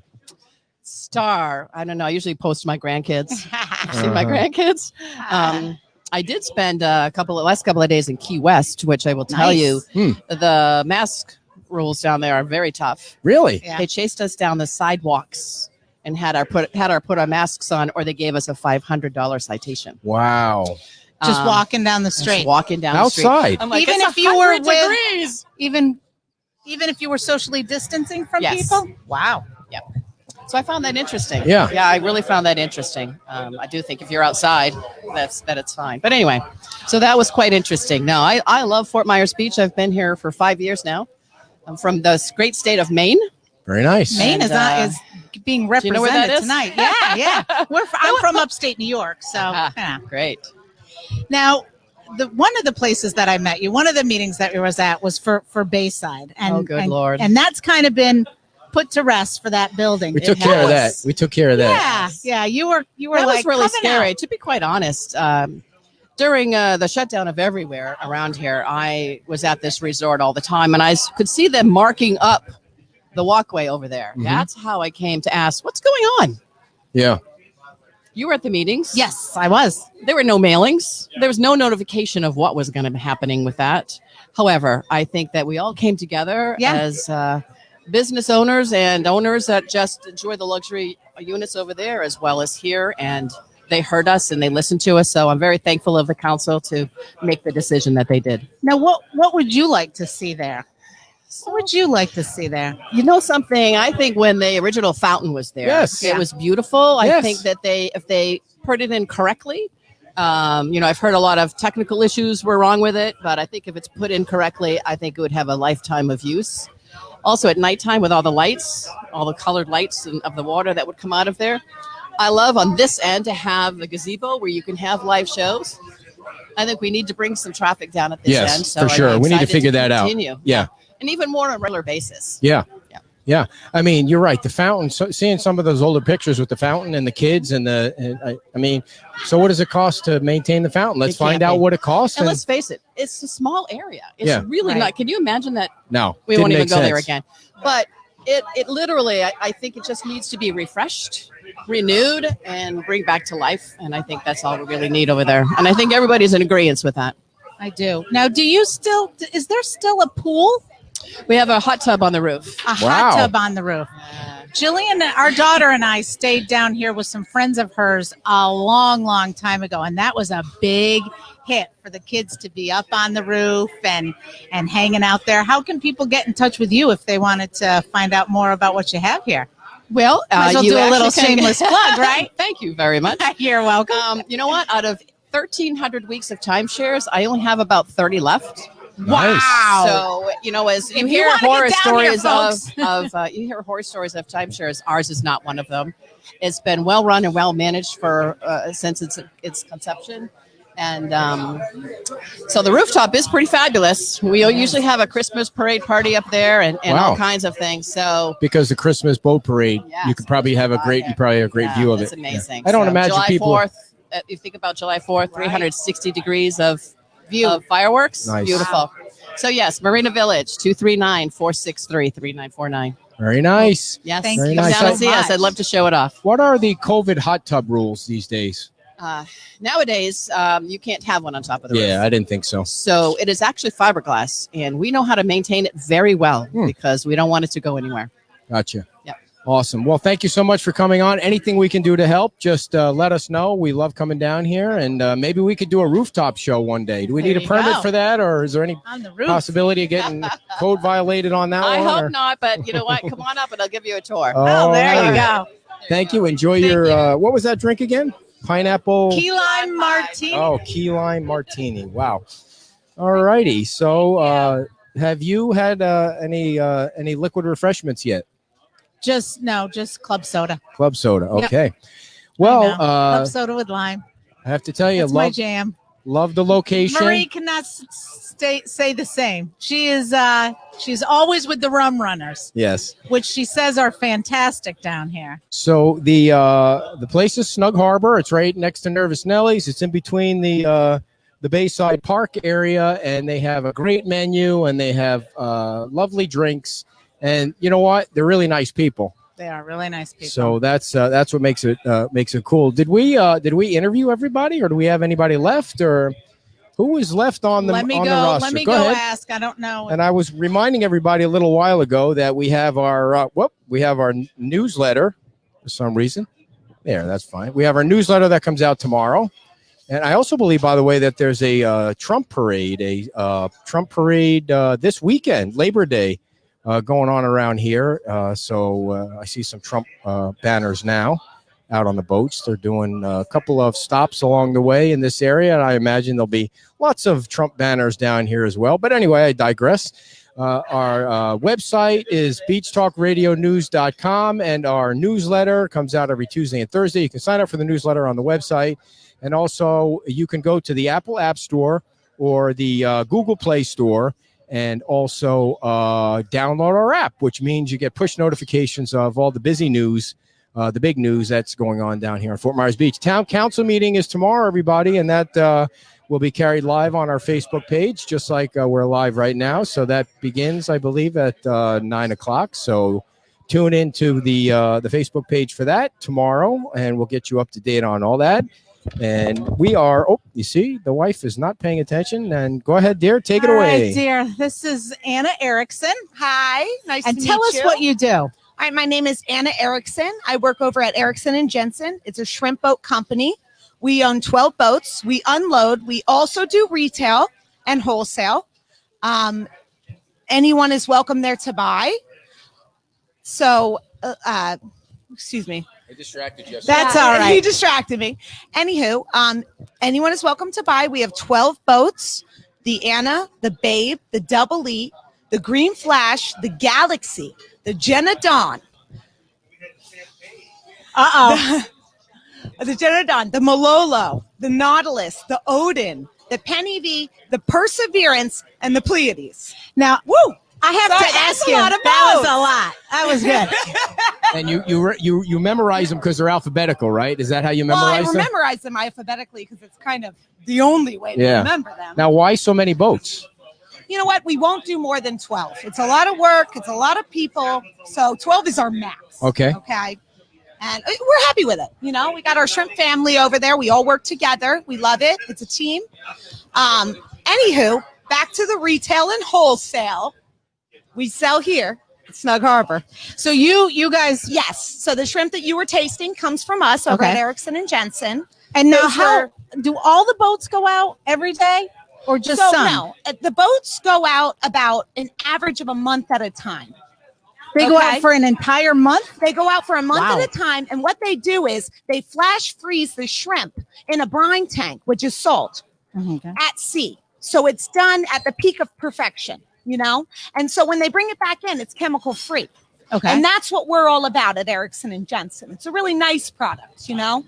Star. I don't know. I usually post my grandkids. See my grandkids. I did spend last couple of days in Key West, which I will tell you, the mask rules down there are very tough. Really? Yeah. They chased us down the sidewalks and had our put our masks on, or they gave us a $500 citation. Wow. Just walking down the street. Just walking down outside. The street. I'm like, Even it's if you were 100 degrees. even if you were socially distancing from Yes. people. Wow. Yep. So I found that interesting. Yeah. Yeah, I really found that interesting. I do think if you're outside, that it's fine. But anyway, so that was quite interesting. No, I love Fort Myers Beach. I've been here for 5 years now. I'm from the great state of Maine. Very nice. Maine is being represented you know where that is? tonight. Yeah. I'm from upstate New York, so yeah. Great. Now, one of the places that I met you, one of the meetings that we was at was for Bayside, and good Lord. and that's kind of been put to rest for that building. We took care of that. We took care of that. Yeah. You were That like was really coming scary. out. To be quite honest, during the shutdown of everywhere around here, I was at this resort all the time, and I could see them marking up the walkway over there. Mm-hmm. That's how I came to ask, what's going on? Yeah. You were at the meetings? Yes, I was. There were no mailings. There was no notification of what was going to be happening with that. However, I think that we all came together as business owners and owners that just enjoy the luxury units over there as well as here. And they heard us and they listened to us. So I'm very thankful of the council to make the decision that they did. Now, what would you like to see there? What would you like to see there? You know something? I think when the original fountain was there, Yes. it was beautiful. Yes. I think that if they put it in correctly, I've heard a lot of technical issues were wrong with it, but I think if it's put in correctly, I think it would have a lifetime of use. Also at nighttime with all the lights, all the colored lights of the water that would come out of there. I love on this end to have the gazebo where you can have live shows. I think we need to bring some traffic down at this end. Yes, So for sure. I'm We need to excited figure that out. continue. Yeah. And even more on a regular basis. Yeah. I mean, you're right. The fountain, seeing some of those older pictures with the fountain and the kids so what does it cost to maintain the fountain? Let's find out what it costs. And let's face it, it's a small area. It's Yeah. really Right. not. Can you imagine that? No, We didn't won't even make go there sense. again. But it literally, I think it just needs to be refreshed, renewed, and bring back to life. And I think that's all we really need over there. And I think everybody's in agreement with that. I do. Now, is there still a pool? We have a hot tub on the roof. A Wow. hot tub on the roof. Jillian, our daughter, and I stayed down here with some friends of hers a long, long time ago, and that was a big hit for the kids to be up on the roof and hanging out there. How can people get in touch with you if they wanted to find out more about what you have here? Well, Might as well you do a little actually can- shameless plug, right? Thank you very much. You're welcome. You know what? Out of 1,300 weeks of timeshares, I only have about 30 left. Nice. So, as you If you hear wanna horror get down here, stories folks. you hear horror stories of timeshares, ours is not one of them. It's been well run and well managed for since its conception. And so the rooftop is pretty fabulous. We usually have a Christmas parade party up there and Wow. all kinds of things. So Because the Christmas boat parade, Yes, you could probably have a great view of it's it. amazing. I don't So imagine July people. 4th, you think about July 4th, 360 degrees of view of fireworks. Nice. Beautiful. So yes, Marina Village, 239-463-3949. Very nice. Yes. Thank Very you Come nice. down and so see us. much. I'd love to show it off. What are the COVID hot tub rules these days? Nowadays, you can't have one on top of the Yeah, roof. I didn't think so. So it is actually fiberglass, and we know how to maintain it very well Hmm. because we don't want it to go anywhere. Gotcha. Yep. Awesome. Well, thank you so much for coming on. Anything we can do to help, just let us know. We love coming down here, and maybe we could do a rooftop show one day. Do we There need a you permit go. for that, or is there any On the roof. possibility of getting code violated on that I one? hope or- not, but you know what? Come on up, and I'll give you a tour. Oh, there you right. go. Thank you. Enjoy your, what was that drink again? Pineapple. Key lime martini. Oh, key lime martini. Wow. All righty. So, have you had any liquid refreshments yet? Just club soda. Club soda. Yep. Okay. I Well, know. Club soda with lime. I have to tell you, That's my jam. love the location. Marie cannot say the same. She is she's always with the rum runners, Yes. which she says are fantastic down here. So the place is Snug Harbor. It's right next to Nervous Nelly's. It's in between the Bayside Park area, and they have a great menu, and they have lovely drinks. And you know what? They're really nice people. They are really nice people. So that's what makes it cool. Did we interview everybody, or do we have anybody left, or who was left on the let me on go. the roster? Let me Go go ahead. ask. I don't know. And I was reminding everybody a little while ago that we have our newsletter for some reason. There, that's fine. We have our newsletter that comes out tomorrow. And I also believe, by the way, that there's a Trump parade, this weekend, Labor Day, going on around here. So I see some Trump banners now out on the boats. They're doing a couple of stops along the way in this area, and I imagine there'll be lots of Trump banners down here as well. But anyway, I digress. Our website is beachtalkradionews.com, and our newsletter comes out every Tuesday and Thursday. You can sign up for the newsletter on the website, and also you can go to the Apple App Store or the Google Play Store and also download our app, which means you get push notifications of all the busy news, the big news that's going on down here in Fort Myers Beach. Town council meeting is tomorrow, everybody, and that will be carried live on our Facebook page, just like we're live right now. So that begins, I believe, at 9 o'clock. So tune into the Facebook page for that tomorrow, and we'll get you up to date on all that. And we are, you see, the wife is not paying attention. And go ahead, dear, take it All away. right, dear. This is Anna Erickson. Hi, nice And to tell meet us you. what you do. All right, my name is Anna Erickson. I work over at Erickson and Jensen. It's a shrimp boat company. We own 12 boats. We unload. We also do retail and wholesale. Anyone is welcome there to buy. So, excuse me. I distracted you. That's all right. He distracted me. Anywho, anyone is welcome to buy. We have 12 boats: the Anna, the Babe, the Double E, the Green Flash, the Galaxy, the Jenna Dawn. The Jenna Dawn, the Malolo, the Nautilus, the Odin, the Penny V, the Perseverance, and the Pleiades. Now, Woo! I have Sorry, to that's ask a you. lot of That was boats. a lot. That was good. And you memorize them because they're alphabetical, right? Is that how you Well, I memorize them? memorize them alphabetically because it's kind of the only way to Yeah. remember them. Now, why so many boats? You know what? We won't do more than 12. It's a lot of work. It's a lot of people. So 12 is our max. Okay. Okay. And we're happy with it. You know, we got our shrimp family over there. We all work together. We love it. It's a team. Anywho, back to the retail and wholesale. We sell here at Snug Harbor. So you guys, Yes. So the shrimp that you were tasting comes from us over Okay. at Erickson and Jensen. and now Those how were- do all the boats go out every day, or just So some? no, the boats go out about an average of a month at a time. They go Okay. out for an entire month. They go out for a month Wow. at a time, and what they do is they flash freeze the shrimp in a brine tank, which is salt Okay. at sea. So it's done at the peak of perfection, you know? And so when they bring it back in, it's chemical free. Okay. And that's what we're all about at Erickson and Jensen. It's a really nice product, you know?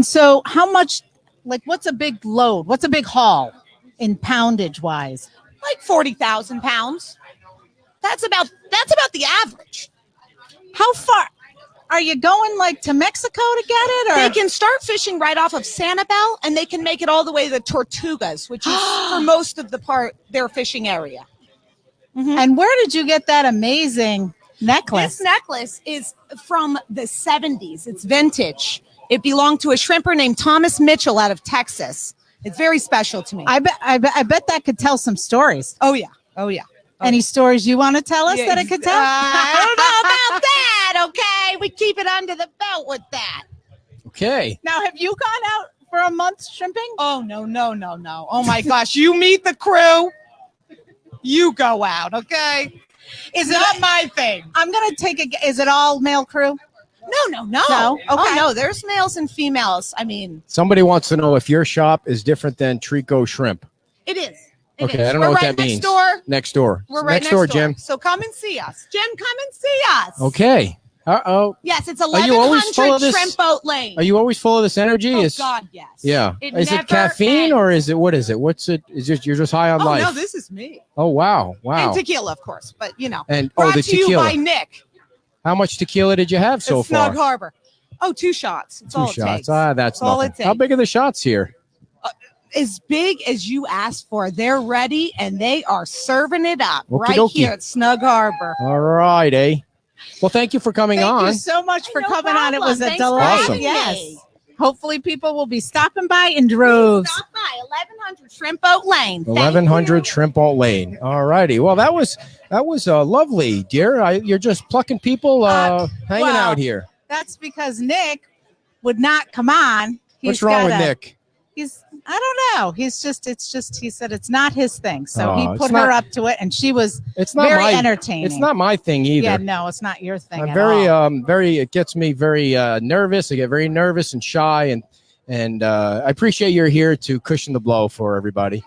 So how much? Like, what's a big load? What's a big haul in poundage wise? Like 40,000 pounds. That's about the average. How far are you going? Like to Mexico to get it, or They can start fishing right off of Sanibel, and they can make it all the way to Tortugas, which is for most of the part their fishing area. And where did you get that amazing necklace? This necklace is from the 70s. It's vintage. It belonged to a shrimper named Thomas Mitchell out of Texas. It's very special to me. I bet that could tell some stories. Oh yeah. Oh yeah. Any stories you want to tell us that it could tell? I don't know about that. Okay, we keep it under the belt with that. Okay. Now, have you gone out for a month shrimping? Oh no. Oh my gosh, you meet the crew, you go out. Okay, Is it not my thing. I'm gonna take a. Is it all male crew? No. No? Oh Okay. no, there's males and females. I mean, Somebody wants to know if your shop is different than Trico Shrimp. it is. It Okay, is. I don't know We're what right that next means. Door. Next door. We're right next door, Jim. So come and see us. Jim, come and see us. Okay. Uh-oh. Yes, it's Are you always full 1100 of this? Shrimp Boat Lane. Are you always full of this energy? Oh, Is God, yes. Yeah. It Is never it caffeine ends. or is it what is it? What's it? Is just you're just high on Oh, life? no, this is me. Oh wow. And tequila, of course. But, you know, And brought the to you tequila. by Nick How much tequila did you have so at Snug far? Harbor. Oh, 2 shots. That's all Two it shots. takes. Ah, that's all nothing. it How takes. big are the shots here? As big as you asked for. They're ready, and they are serving it up Okie right dokie. here at Snug Harbor. All right, eh? Well, thank you for coming Thank on. you so much for No coming on. It problem. was a Thanks for delight. having Yes. me. Hopefully, people will be stopping by in droves. Stop by 1100 Shrimp Boat Lane. Thank 1100 you. Shrimp Boat Lane. All righty. Well, that was lovely, dear. You're just plucking people hanging well, out here. That's because Nick would not come on. What's wrong with Nick? I don't know. He said it's not his thing. So Oh, he it's put not- her up to it, and she was It's not very my entertaining. It's not my thing either. Yeah, no, it's not your thing. I'm at very all. it gets me very nervous. I get very nervous and shy, and I appreciate you're here to cushion the blow for everybody.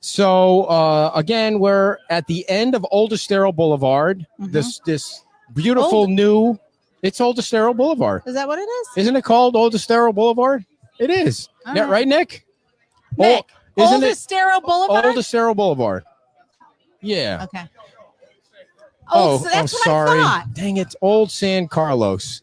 So again, we're at the end of Old Estero Boulevard. Mhm. This beautiful new. It's Old Estero Boulevard, Is that what it is? isn't it called Old Estero Boulevard? It is. All Yeah, right. right, Nick? Nick, isn't Old it Estero Boulevard. Old Estero Boulevard? Yeah. Okay. Oh, so that's what sorry. I thought. Dang, it's Old San Carlos.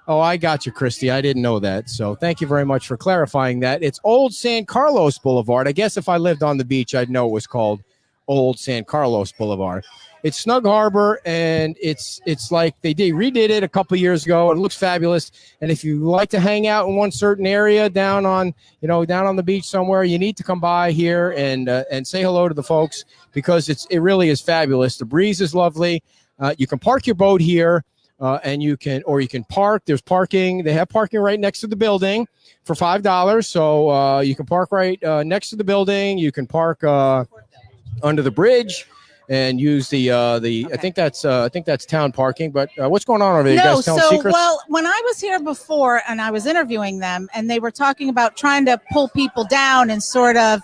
Oh, I got you, Christy. I didn't know that. So thank you very much for clarifying that. It's Old San Carlos Boulevard. I guess if I lived on the beach, I'd know it was called Old San Carlos Boulevard. It's Snug Harbor, and it's like they redid it a couple years ago. It looks fabulous. And if you like to hang out in one certain area down on the beach somewhere, you need to come by here and say hello to the folks because it really is fabulous. The breeze is lovely. You can park your boat here. And you can park. There's parking. They have parking right next to the building for $5. So you can park right next to the building. You can park under the bridge and use the. Okay. I think that's town parking. But what's going on over there? You No, guys telling so secrets? well, when I was here before and I was interviewing them, and they were talking about trying to pull people down and sort of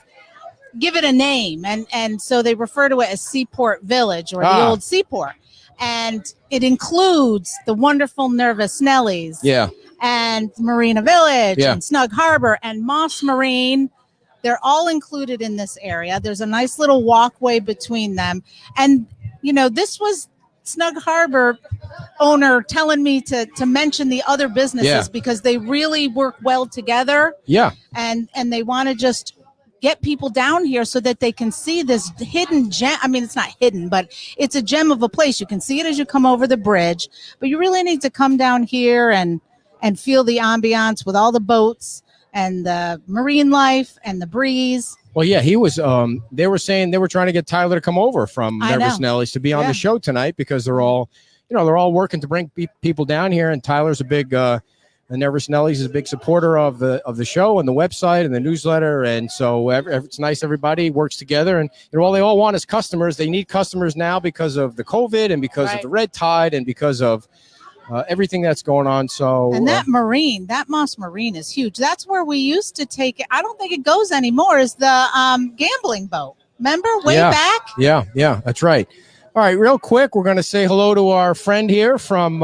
give it a name, and so they refer to it as Seaport Village or the old Seaport. And it includes the wonderful Nervous Nellies, Yeah. and Marina Village, Yeah. and Snug Harbor, and Moss Marine. They're all included in this area. There's a nice little walkway between them. And this was Snug Harbor owner telling me to mention the other businesses because they really work well together. Yeah. And they want to just get people down here so that they can see this hidden gem. I mean, it's not hidden, but it's a gem of a place. You can see it as you come over the bridge, but you really need to come down here and feel the ambiance with all the boats and the marine life and the breeze. Well, yeah, he was. They were saying they were trying to get Tyler to come over from Nervous Nellies to be on the show tonight because they're all working to bring people down here. And Tyler's a big, the Nervous Nellies is a big supporter of the show and the website and the newsletter. And so it's nice everybody works together. And all they all want is customers. They need customers now because of the COVID and because of the red tide and because of everything that's going on. So and that Moss Marine is huge. That's where we used to take it. I don't think it goes anymore. Is the gambling boat? Remember way back? Yeah, that's right. All right, real quick, we're going to say hello to our friend here from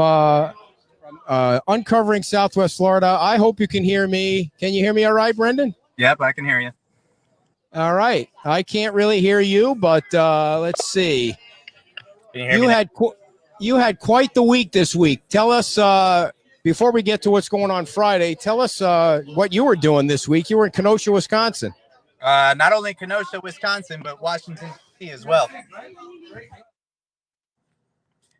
Uncovering Southwest Florida. I hope you can hear me. Can you hear me all right, Brendan? Yep, I can hear you. All right. I can't really hear you, but let's see. Can you hear me? You had quite the week this week. Tell us, before we get to what's going on Friday, tell us what you were doing this week. You were in Kenosha, Wisconsin. Not only Kenosha, Wisconsin, but Washington, D.C. as well.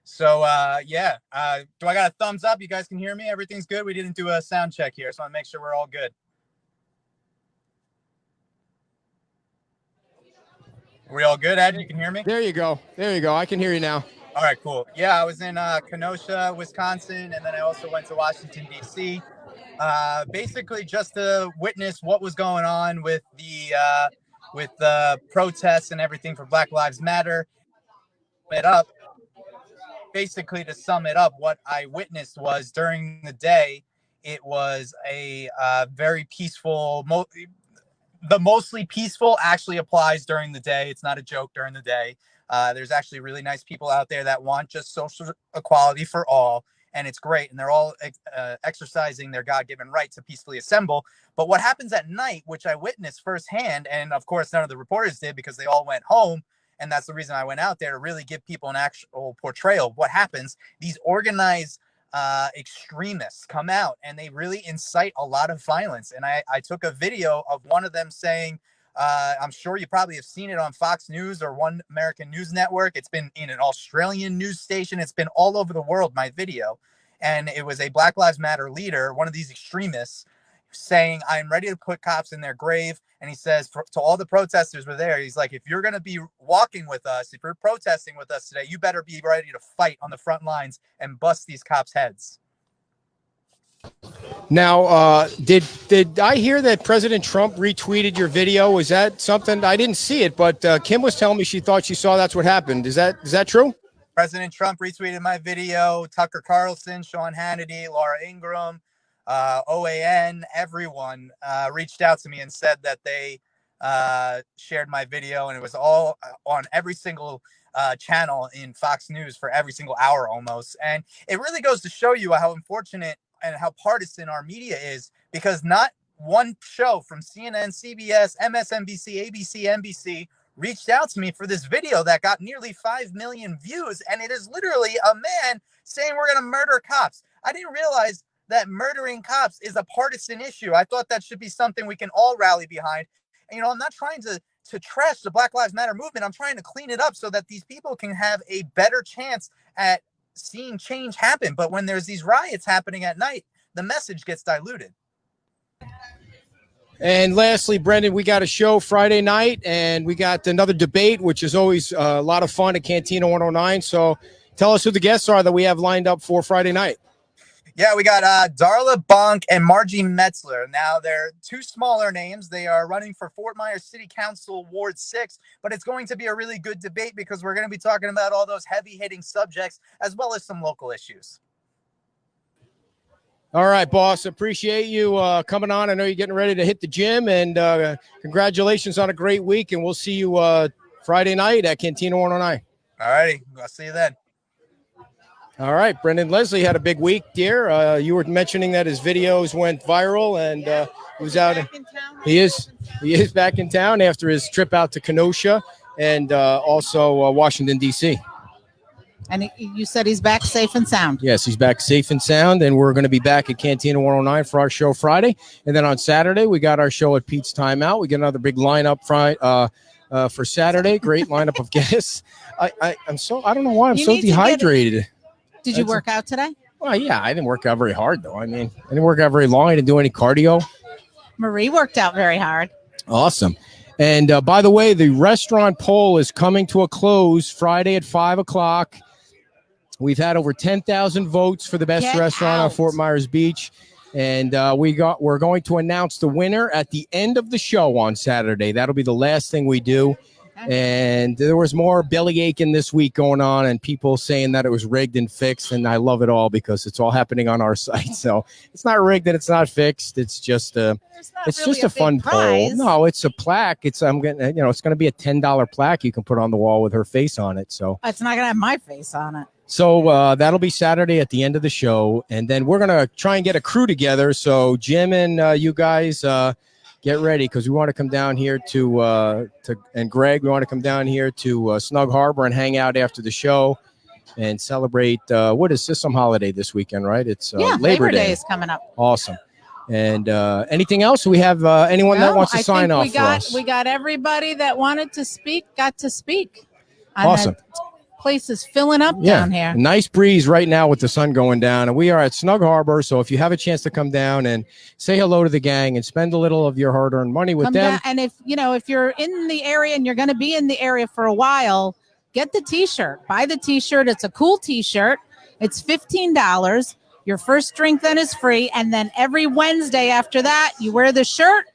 So, do I got a thumbs up? You guys can hear me? Everything's good? We didn't do a sound check here, so I want to make sure we're all good. Are we all good, Ed? You can hear me? There you go. I can hear you now. All right, cool. Yeah, I was in Kenosha, Wisconsin, and then I also went to Washington, D.C., basically just to witness what was going on with the protests and everything for Black Lives Matter. Basically, to sum it up, what I witnessed was during the day, it was a very peaceful, the mostly peaceful actually applies during the day. It's not a joke during the day. There's actually really nice people out there that want just social equality for all, and it's great. And they're all exercising their God-given right to peacefully assemble. But what happens at night, which I witnessed firsthand, and of course none of the reporters did because they all went home, and that's the reason I went out there, to really give people an actual portrayal of what happens. These organized extremists come out and they really incite a lot of violence. And I took a video of one of them saying, I'm sure you probably have seen it on Fox News or One American News Network. It's been in an Australian news station. It's been all over the world, my video. And it was a Black Lives Matter leader, one of these extremists, saying, I'm ready to put cops in their grave. And he says to all the protesters were there, he's like, if you're going to be walking with us, if you're protesting with us today, you better be ready to fight on the front lines and bust these cops' heads. Now, did I hear that President Trump retweeted your video? Was that something? I didn't see it, but Kim was telling me she thought she saw that's what happened. Is that true? President Trump retweeted my video. Tucker Carlson, Sean Hannity, Laura Ingraham, OAN, everyone reached out to me and said that they shared my video, and it was all on every single channel in Fox News for every single hour almost. And it really goes to show you how unfortunate and how partisan our media is, because not one show from CNN, CBS, MSNBC, ABC, NBC reached out to me for this video that got nearly 5 million views. And it is literally a man saying we're going to murder cops. I didn't realize that murdering cops is a partisan issue. I thought that should be something we can all rally behind. And, I'm not trying to trash the Black Lives Matter movement. I'm trying to clean it up so that these people can have a better chance at seeing change happen. But when there's these riots happening at night, the message gets diluted. And lastly, Brendan, we got a show Friday night, and we got another debate, which is always a lot of fun at Cantina 109. So tell us who the guests are that we have lined up for Friday night. Yeah, we got Darla Bonk and Margie Metzler. Now, they're two smaller names. They are running for Fort Myers City Council Ward 6, but it's going to be a really good debate because we're going to be talking about all those heavy-hitting subjects as well as some local issues. All right, boss. Appreciate you coming on. I know you're getting ready to hit the gym, and congratulations on a great week, and we'll see you Friday night at Cantina 109. All righty. I'll see you then. All right. Brendan Leslie had a big week, dear. You were mentioning that his videos went viral, and he was out. He is back in town after his trip out to Kenosha and also Washington, D.C. And you said he's back safe and sound. Yes, he's back safe and sound, and we're going to be back at Cantina 109 for our show Friday. And then on Saturday, we got our show at Pete's Timeout. We get another big lineup for Saturday. Great lineup of guests. I don't know why I'm so dehydrated. Did you work out today? Well, yeah, I didn't work out very hard, though. I mean, I didn't work out very long. I didn't do any cardio. Marie worked out very hard. Awesome. And by the way, the restaurant poll is coming to a close Friday at 5 o'clock. We've had over 10,000 votes for the best restaurant on Fort Myers Beach. And we're going to announce the winner at the end of the show on Saturday. That'll be the last thing we do. And there was more belly aching this week going on and people saying that it was rigged and fixed. And I love it all because it's all happening on our site. So it's not rigged and it's not fixed. It's just a fun poll. No, it's a plaque. It's going to be a $10 plaque you can put on the wall with her face on it. So it's not going to have my face on it. So that'll be Saturday at the end of the show. And then we're going to try and get a crew together. So Jim and you guys get ready because we want to come down here and Greg, we want to come down here to Snug Harbor and hang out after the show and celebrate. What is this? Some holiday this weekend, right? It's Labor Day is coming up. Awesome. And anything else? We have anyone that wants to sign off for us? We got everybody that wanted to speak, got to speak. Awesome. Place is filling up down here. Nice breeze right now with the sun going down, and we are at Snug Harbor. So if you have a chance to come down and say hello to the gang and spend a little of your hard-earned money with them, and if you're in the area and you're going to be in the area for a while, get the T-shirt. Buy the T-shirt. It's a cool T-shirt. It's $15. Your first drink then is free, and then every Wednesday after that, you wear the shirt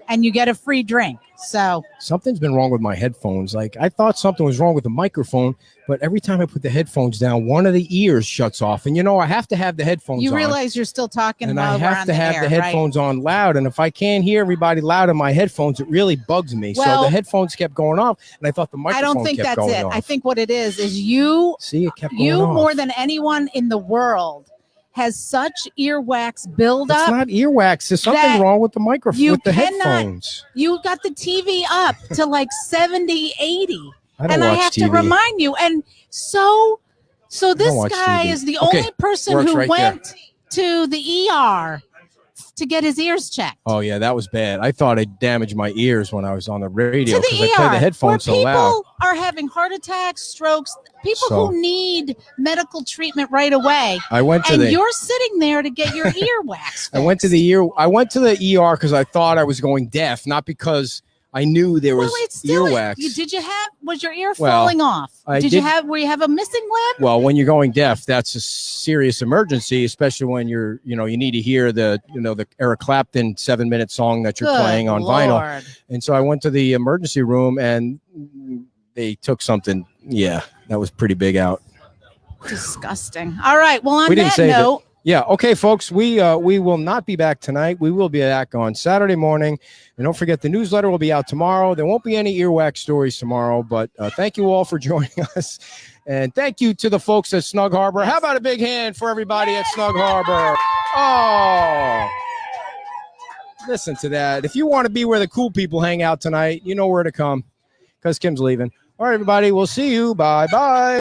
and you get a free drink. So something's been wrong with my headphones. Like I thought something was wrong with the microphone, but every time I put the headphones down, one of the ears shuts off. And I have to have the headphones on. You realize you're still talking and while I have to have the headphones on loud. And if I can't hear everybody loud in my headphones, it really bugs me. So the headphones kept going off, and I thought the microphone I don't think kept that's going it. off. I think what it is you see it kept going off. More than anyone in the world has such earwax buildup. It's not earwax. There's something wrong with the microphone, with the headphones. You got the TV up to like 70, 80. I have to remind you. And so this guy is the only person who went to the ER to get his ears checked. Oh, yeah, that was bad. I thought it damaged my ears when I was on the radio because I ER, played the headphones so loud. People are having heart attacks, strokes, people who need medical treatment right away. You're sitting there to get your earwax fixed. I went to the ER because I thought I was going deaf, not because I knew there was earwax. Was your ear falling off? Were you have a missing lip? Well, when you're going deaf, that's a serious emergency, especially when you need to hear the Eric Clapton 7-minute song that you're playing on vinyl. And so I went to the emergency room and they took something. Yeah, that was pretty big out. Disgusting. All right. Well, on that note. Yeah. Okay, folks, we will not be back tonight. We will be back on Saturday morning. And don't forget, the newsletter will be out tomorrow. There won't be any earwax stories tomorrow, but thank you all for joining us. And thank you to the folks at Snug Harbor. How about a big hand for everybody at Snug Harbor? Oh, listen to that. If you want to be where the cool people hang out tonight, you know where to come because Kim's leaving. All right, everybody. We'll see you. Bye-bye.